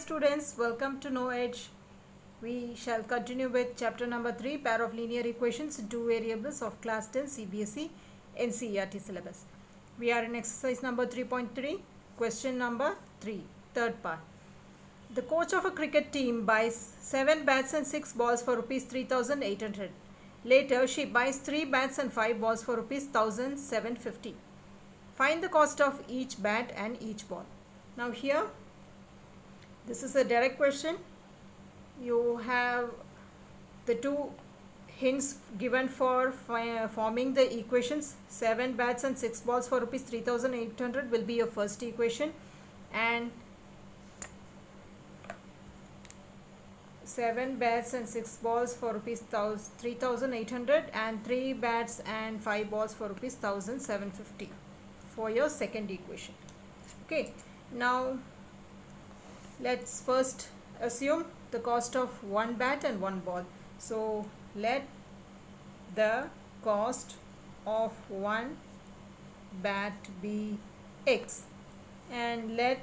students, welcome to No Edge. We shall continue with chapter number 3, pair of linear equations in two variables of class 10 CBSE NCERT syllabus. We are in exercise number 3.3, question number 3, third part. The coach of a cricket team buys 7 bats and 6 balls for rupees 3,800. Later, she buys 3 bats and 5 balls for rupees 1,750. Find the cost of each bat and each ball. Now here, this is a direct question. You have the two hints given for forming the equations. 7 bats and 6 balls for rupees 3,800 will be your first equation, and 7 bats and 6 balls for rupees 3,800 and 3 bats and 5 balls for rupees 1,750 for your second equation. Okay, now let's first assume the cost of one bat and one ball. So let the cost of one bat be X and let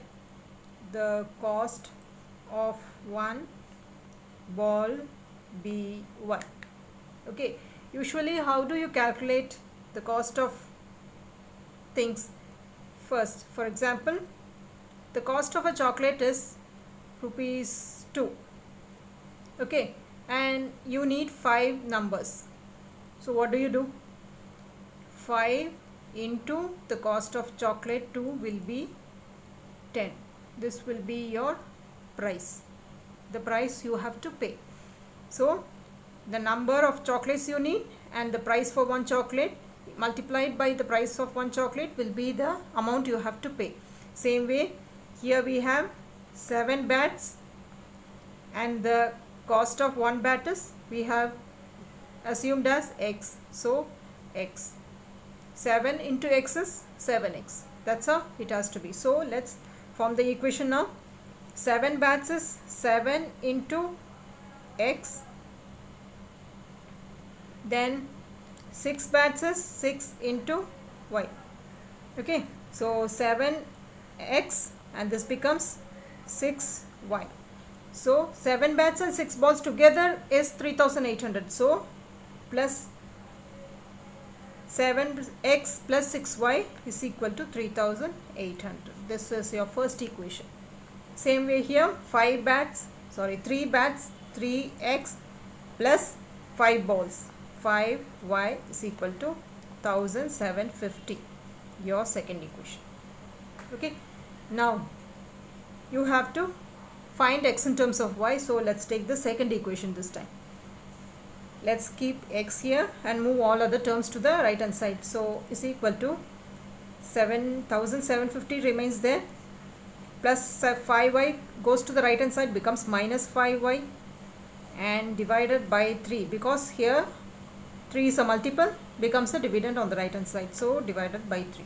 the cost of one ball be Y. Okay, usually how do you calculate the cost of things? First, for example, the cost of a chocolate is rupees 2. Okay, and you need 5 numbers. So what do? 5 into the cost of chocolate 2 will be 10. This will be your price, the price you have to pay. So the number of chocolates you need and the price for one chocolate multiplied by the price of one chocolate will be the amount you have to pay. Same way, here we have 7 bats and the cost of one bat is, we have assumed as X. So X. 7 into X is 7X. That's how it has to be. So let's form the equation now. 7 bats is 7 into X. Then 6 bats is 6 into Y. Okay. So 7X and this becomes 6Y. So 7 bats and 6 balls together is 3,800. So plus 7x plus 6y is equal to 3,800. This is your first equation. Same way here, 3 bats, 3x plus 5 balls, 5y is equal to 1,750. Your second equation. Okay. Now you have to find x in terms of y. So let's take the second equation this time. Let's keep x here and move all other terms to the right hand side. So is equal to 7,750 remains there, plus 5y goes to the right hand side, becomes minus 5y, and divided by 3, because here 3 is a multiple, becomes a dividend on the right hand side. So divided by 3.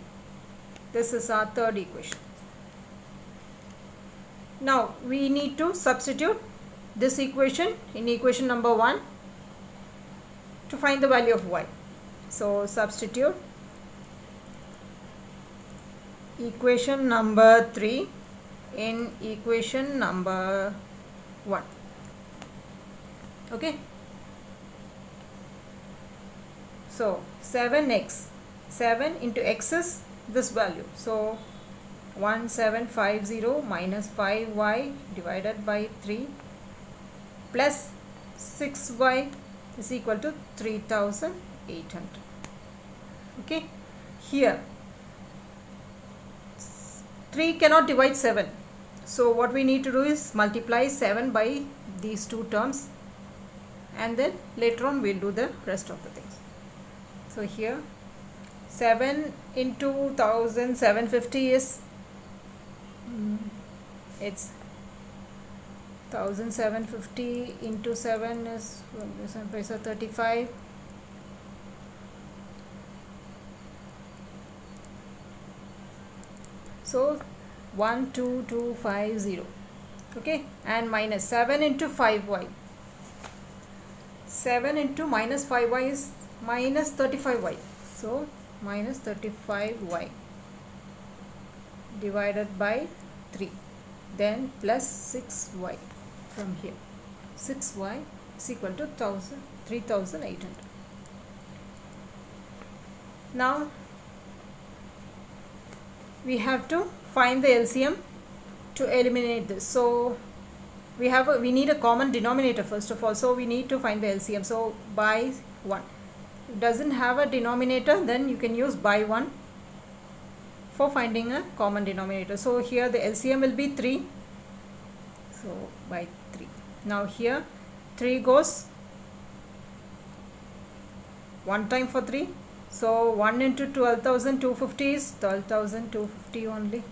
This is our third equation. Now we need to substitute this equation in equation number 1 to find the value of y. So substitute equation number 3 in equation number 1. Okay. So 7x, 7 into x is this value. So 1750 minus 5y divided by 3 plus 6y is equal to 3,800. Okay, here 3 cannot divide 7. So what we need to do is multiply 7 by these two terms, and then later on we'll do the rest of the things. So here 7 into 1,750 is it's 1,750 into 7 is 35. So 12250. Okay, and minus 7 into 5y. 7 into minus 5y is minus 35y. So minus 35y divided by 3. then plus 6y from here. 6y is equal to 3800. Now we have to find the LCM to eliminate this. So we need a common denominator first of all. So we need to find the LCM. So by 1. If it doesn't have a denominator, then you can use by 1 for finding a common denominator. So here the LCM will be 3. So by 3. Now here 3 goes 1 time for 3. So 1 into 12,250 is 12,250 only.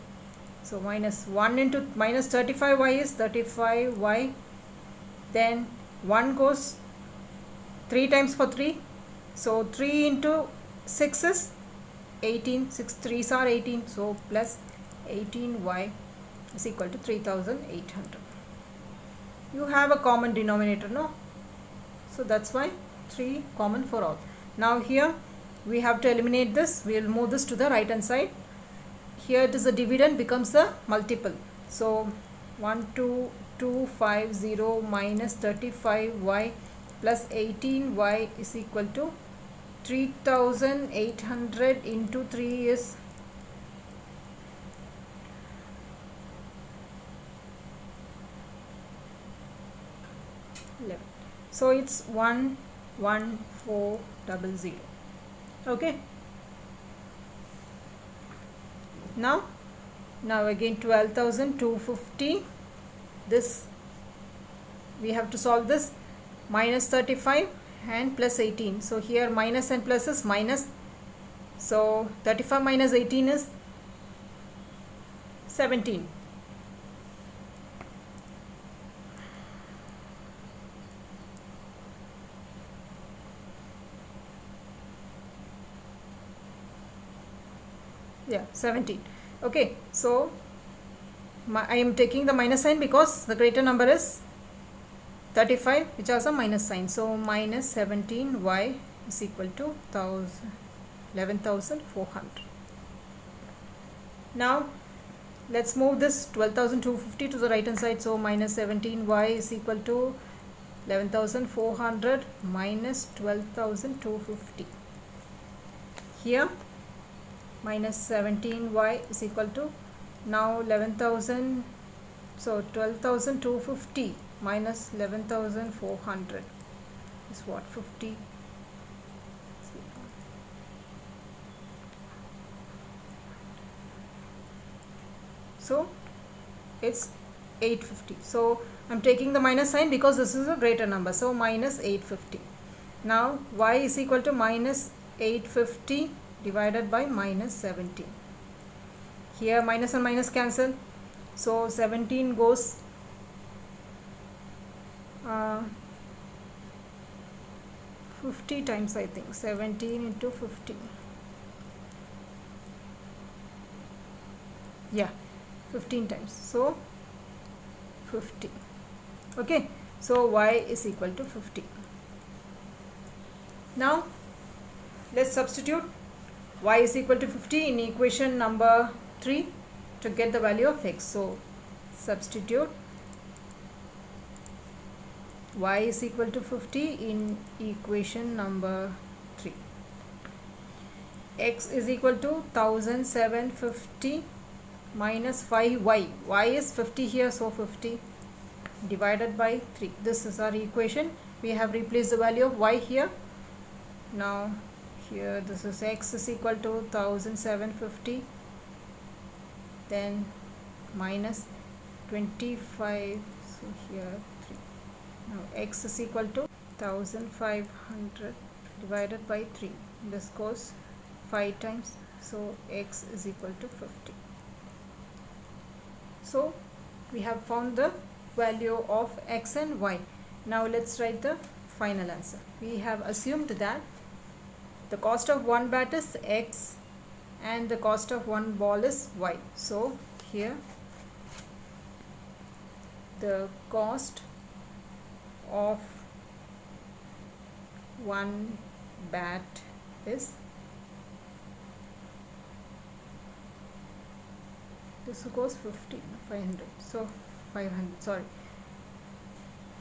So minus 1 into minus 35y is 35y. Then 1 goes 3 times for 3. So 3 into 6 is 18. 6 3s are 18. So plus 18y is equal to 3800. You have a common denominator, no? So that's why 3 common for all. Now here we have to eliminate this. We will move this to the right hand side. Here it is a dividend, becomes a multiple. So 12250 minus 35y plus 18y is equal to 3800 into 3 is 11. So it's 11400. Okay. Now again 12,250. This we have to solve this. Minus 35 and plus 18. So here minus and plus is minus. So 35 minus 18 is 17. Yeah, 17. Okay, so I am taking the minus sign because the greater number is 35, which has a minus sign. So minus 17y is equal to 11,400. Now let's move this 12,250 to the right hand side. So minus 17y is equal to 11,400 minus 12,250. Here minus 17y is equal to now 11,000. So 12,250 minus 11,400 is what? 50. So it's 850. So I'm taking the minus sign because this is a greater number. So minus 850. Now y is equal to minus 850 divided by minus 17. Here minus and minus cancel. So 17 goes 50 times, I think. 17 into 50. Yeah, 15 times. So 50. Okay. So y is equal to 50. Now let's substitute y is equal to 50 in equation number 3 to get the value of x. So substitute y is equal to 50 in equation number 3. X is equal to 1750 minus 5y. Y is 50 here, so 50 divided by 3. This is our equation. We have replaced the value of y here. Now here this is x is equal to 1750, then minus 25, so here 3. Now x is equal to 1500 divided by 3. This goes 5 times, so x is equal to 50. So we have found the value of x and y. Now let's write the final answer. We have assumed that the cost of one bat is x and the cost of one ball is y. So here the cost of one bat is This goes 15, 500. So 500, sorry.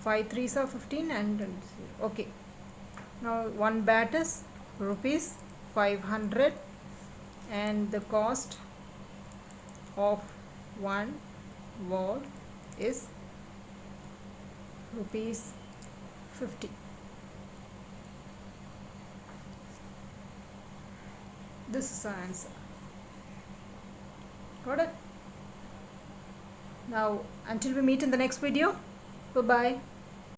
5 3s are 15 and 0. Okay. Now one bat is rupees 500 and the cost of one ball is rupees 50. This is our answer. Got it? Now until we meet in the next video, bye bye.